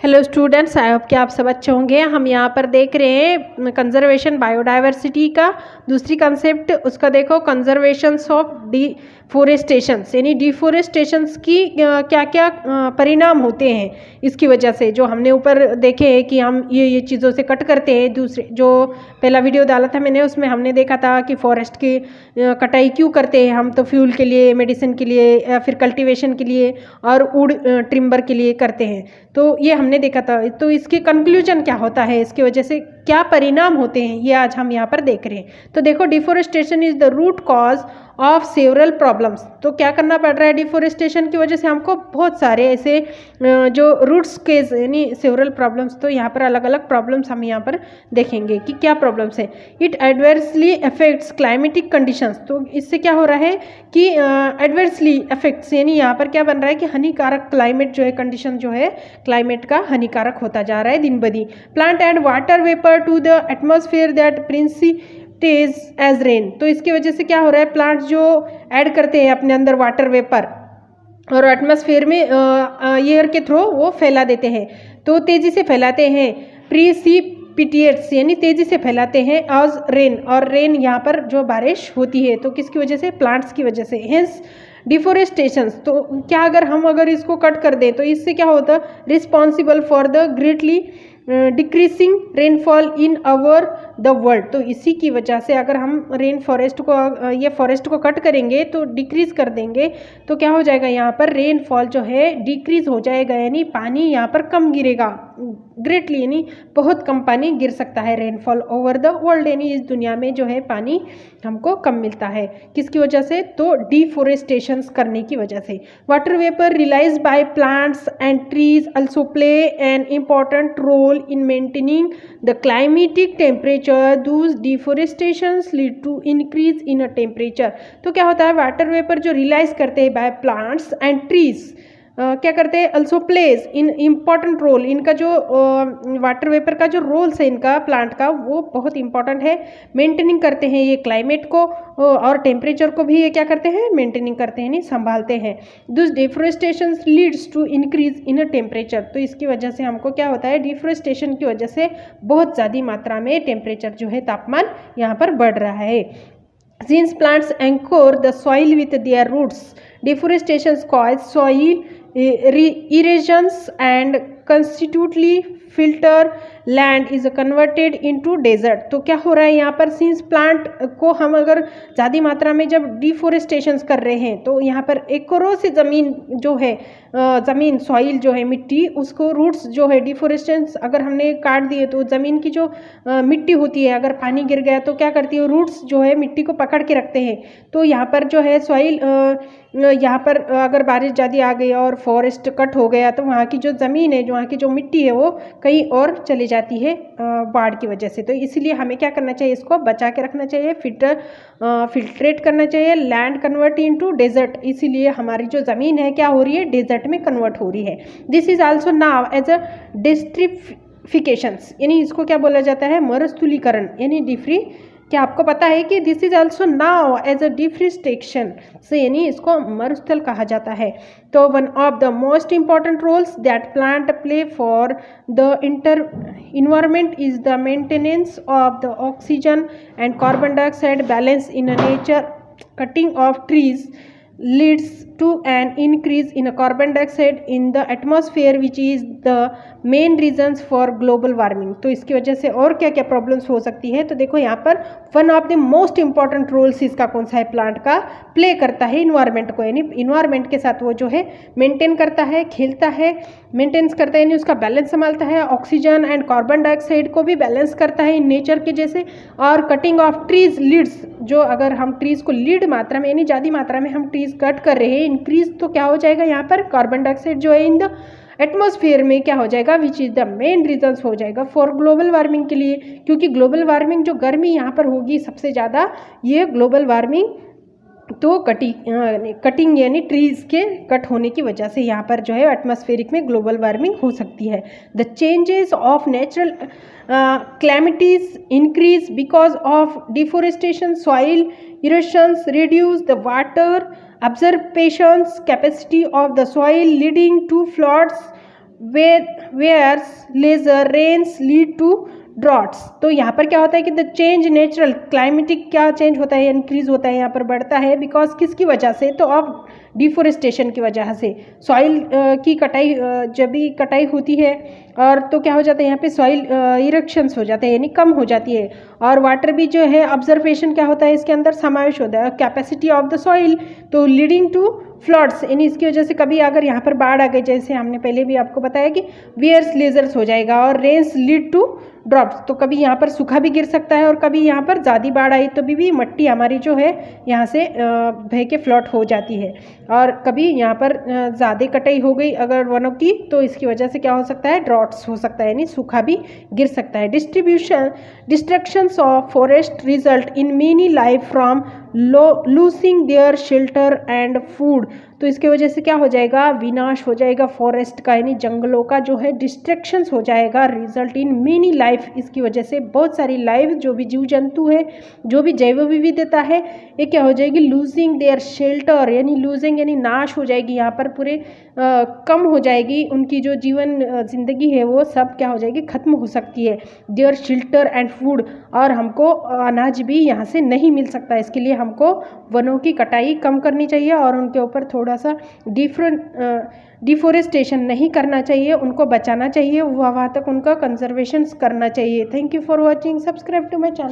Hello students, I hope कि आप सब अच्छे होंगे। हम यहाँ पर देख रहे हैं कंजर्वेशन बायोडाइवर्सिटी का दूसरी कंसेप्ट, उसका देखो कंजर्वेशन ऑफ डिफोरेस्टेशंस, यानी डिफोरेस्टेशंस की क्या क्या परिणाम होते हैं इसकी वजह से। जो हमने ऊपर देखे हैं कि हम ये चीज़ों से कट करते हैं। दूसरे जो पहला वीडियो डाला था मैंने, उसमें हमने देखा था कि फॉरेस्ट की कटाई क्यों करते हैं हम, तो फ्यूल के लिए, मेडिसिन के लिए, या फिर कल्टीवेशन के लिए और वुड ट्रिम्बर के लिए करते हैं। तो ये हमने देखा था। तो इसके कंक्लूजन क्या होता है, इसकी वजह से क्या परिणाम होते हैं, ये आज हम यहाँ पर देख रहे हैं। तो देखो, deforestation is the root cause of several problems. तो क्या करना पड़ रहा है डिफोरेस्टेशन की वजह से हमको, बहुत सारे ऐसे जो रूट्स के यानी सेवरल प्रॉब्लम्स। तो यहाँ पर अलग अलग प्रॉब्लम्स हम यहाँ पर देखेंगे कि क्या प्रॉब्लम्स है। It adversely affects climatic conditions. तो इससे क्या हो रहा है कि एडवर्सली अफेक्ट्स, यानी यहाँ पर क्या बन रहा है कि हानिकारक क्लाइमेट जो है, कंडीशन जो है क्लाइमेट का हानिकारक होता जा रहा है दिन ब दिन। Plant and water vapour to the atmosphere that precipitates as rain. तो इसकी वजह से क्या हो रहा है, प्लांट जो ऐड करते हैं अपने अंदर वाटर वेपर और एटमॉस्फेयर में एयर के थ्रू वो फैला देते हैं, तो तेज़ी से फैलाते हैं। प्रीसिपिटेट्स, यानी तेज़ी से फैलाते हैं आज रेन, और रेन यहाँ पर जो बारिश होती है तो किसकी वजह से, प्लांट्स की वजह से। Hence deforestation. तो क्या अगर इसको कट कर दें तो इससे क्या होता है, responsible for the greatly decreasing rainfall in our the world. तो इसी की वजह से अगर हम रेन फॉरेस्ट को, ये फॉरेस्ट को कट करेंगे तो डिक्रीज कर देंगे, तो क्या हो जाएगा, यहाँ पर रेनफॉल जो है डिक्रीज हो जाएगा, यानी पानी यहाँ पर कम गिरेगा ग्रेटली, यानी बहुत कम पानी गिर सकता है रेनफॉल ओवर द वर्ल्ड, यानी इस दुनिया में जो है पानी हमको कम मिलता है। किसकी वजह से, तो डिफोरेस्टेशन करने की वजह से। Water vapour release by plants and trees also play an important role in maintaining the climatic temperature. Those deforestations lead to increase in a temperature. तो क्या होता है, वाटर वेपर जो रिलाइज करते हैं बाय प्लांट्स एंड ट्रीज, क्या करते हैं, also plays in important role. इनका जो वाटर वेपर का जो रोल्स है इनका प्लांट का, वो बहुत इंपॉर्टेंट है। मेंटेनिंग करते हैं ये क्लाइमेट को, और टेम्परेचर को भी ये क्या करते हैं, मेंटेनिंग करते हैं, नहीं संभालते हैं। This deforestation leads to increase in a temperature. तो इसकी वजह से हमको क्या होता है, डिफोरेस्टेशन की वजह से बहुत ज़्यादा मात्रा में टेम्परेचर जो है, तापमान यहाँ पर बढ़ रहा है। Since plants anchor the soil with their roots, deforestation causes soil erosions and constitutively filter land is converted into desert. तो क्या हो रहा है यहाँ पर, सिंस प्लांट को हम अगर ज़्यादा मात्रा में जब डिफोरेस्टेशन कर रहे हैं तो यहाँ पर एकड़ों से ज़मीन जो है, ज़मीन सॉइल जो है, मिट्टी, उसको रूट्स जो है, डिफोरेस्टेशन अगर हमने काट दिए तो ज़मीन की जो मिट्टी होती है, अगर पानी गिर गया तो क्या करती है, रूट्स जो है मिट्टी को पकड़ के रखते हैं। तो यहाँ पर जो है सॉइल, यहाँ पर अगर बारिश ज़्यादा आ गई और फॉरेस्ट कट हो गया तो वहाँ की जो ज़मीन है, जो वहाँ की जो मिट्टी है, वो कहीं और चली जाती है बाढ़ की वजह से। तो इसलिए हमें क्या करना चाहिए, इसको बचा के रखना चाहिए, फिल्ट्रेट करना चाहिए। लैंड कन्वर्ट इनटू डेजर्ट, इसीलिए हमारी जो ज़मीन है क्या हो रही है, डेजर्ट में कन्वर्ट हो रही है। This is also known as a desertifications, यानी इसको क्या बोला जाता है, मरुस्थलीकरण, यानी क्या आपको पता है कि this is also now as a deforestation से, यानी इसको मरुस्थल कहा जाता है। तो one of the most important roles that plant play for the environment is the maintenance of the oxygen and carbon dioxide balance in nature. Cutting of trees leads to an increase in carbon dioxide in the atmosphere, which is the main reasons for global warming. तो इसकी वजह से और क्या क्या problems हो सकती है, तो देखो यहाँ पर one of the most important roles इसका कौन सा है, प्लांट का प्ले करता है इन्वायरमेंट को, यानी इन्वायरमेंट के साथ वो जो है मेंटेन करता है, खेलता है, मेंटेन्स करता है, यानी उसका बैलेंस संभालता है, ऑक्सीजन एंड कार्बन डाइऑक्साइड को भी बैलेंस करता है इन नेचर के जैसे. और कटिंग ऑफ ट्रीज लीड्स, जो अगर हम ट्रीज को लीड मात्रा में, यानी ज़्यादा मात्रा में हम ट्रीज कट कर रहे हैं, इंक्रीज, तो क्या हो जाएगा यहाँ पर, कार्बन डाइऑक्साइड जो है इन द एटमॉस्फेयर में क्या हो जाएगा, which is the main reasons हो जाएगा फॉर ग्लोबल वार्मिंग के लिए. क्योंकि ग्लोबल वार्मिंग जो गर्मी यहाँ पर होगी सबसे ज़्यादा, ये ग्लोबल वार्मिंग तो कटिंग यानी ट्रीज के कट होने की वजह से यहाँ पर जो है एटमॉस्फेरिक में ग्लोबल वार्मिंग हो सकती है. The changes of natural calamities increase because of deforestation, soil erosions reduce the water absorption capacity of the soil, leading to floods, whereas lesser rains lead to droughts. तो यहाँ पर क्या होता है कि द चेंज नेचुरल क्लाइमेटिक क्या change होता है, इंक्रीज होता है, यहाँ पर बढ़ता है बिकॉज किसकी वजह से, तो ऑफ डिफोरेस्टेशन की वजह से। सॉइल की कटाई, जब भी कटाई होती है और तो क्या हो जाता है यहाँ पे सॉइल इरेक्शंस हो जाते हैं, यानी कम हो जाती है। और वाटर भी जो है ऑब्जर्वेशन क्या होता है इसके अंदर समावेश होता है, कैपेसिटी ऑफ द सॉइल, तो लीडिंग टू फ्लड्स, यानी इसकी वजह से कभी अगर यहाँ पर बाढ़ आ गई, जैसे हमने पहले भी आपको बताया कि वेयर्स लेजर्स हो जाएगा, और रेन्स लीड टू ड्रॉप्स, तो कभी यहाँ पर सूखा भी गिर सकता है, और कभी यहाँ पर ज़्यादा बाढ़ आई तो भी मट्टी हमारी जो है यहाँ से बह के फ्लड हो जाती है। और कभी यहाँ पर ज़्यादा कटाई हो गई अगर वनों की, तो इसकी वजह से क्या हो सकता है, ड्रॉट्स हो सकता है, यानी सूखा भी गिर सकता है। Destructions of forest result in many life from losing their shelter and food, तो इसके वजह से क्या हो जाएगा, विनाश हो जाएगा फॉरेस्ट का, यानी जंगलों का जो है डिस्ट्रक्शंस हो जाएगा, रिजल्ट इन मेनी लाइफ, इसकी वजह से बहुत सारी लाइफ, जो भी जीव जंतु है, जो भी जैव विविधता है, ये क्या हो जाएगी, लूजिंग देयर शेल्टर, यानी लूजिंग यानी नाश हो जाएगी, यहाँ पर पूरे कम हो जाएगी, उनकी जो जीवन जिंदगी है वो सब क्या हो जाएगी, खत्म हो सकती है। देयर शेल्टर एंड फूड, और हमको अनाज भी यहाँ से नहीं मिल सकता, इसके लिए हमको वनों की कटाई कम करनी चाहिए और उनके ऊपर थोड़ा सा डिफोरेस्टेशन नहीं करना चाहिए, उनको बचाना चाहिए, वहाँ तक उनका कंजर्वेशन करना चाहिए। Thank you for watching, subscribe to my channel.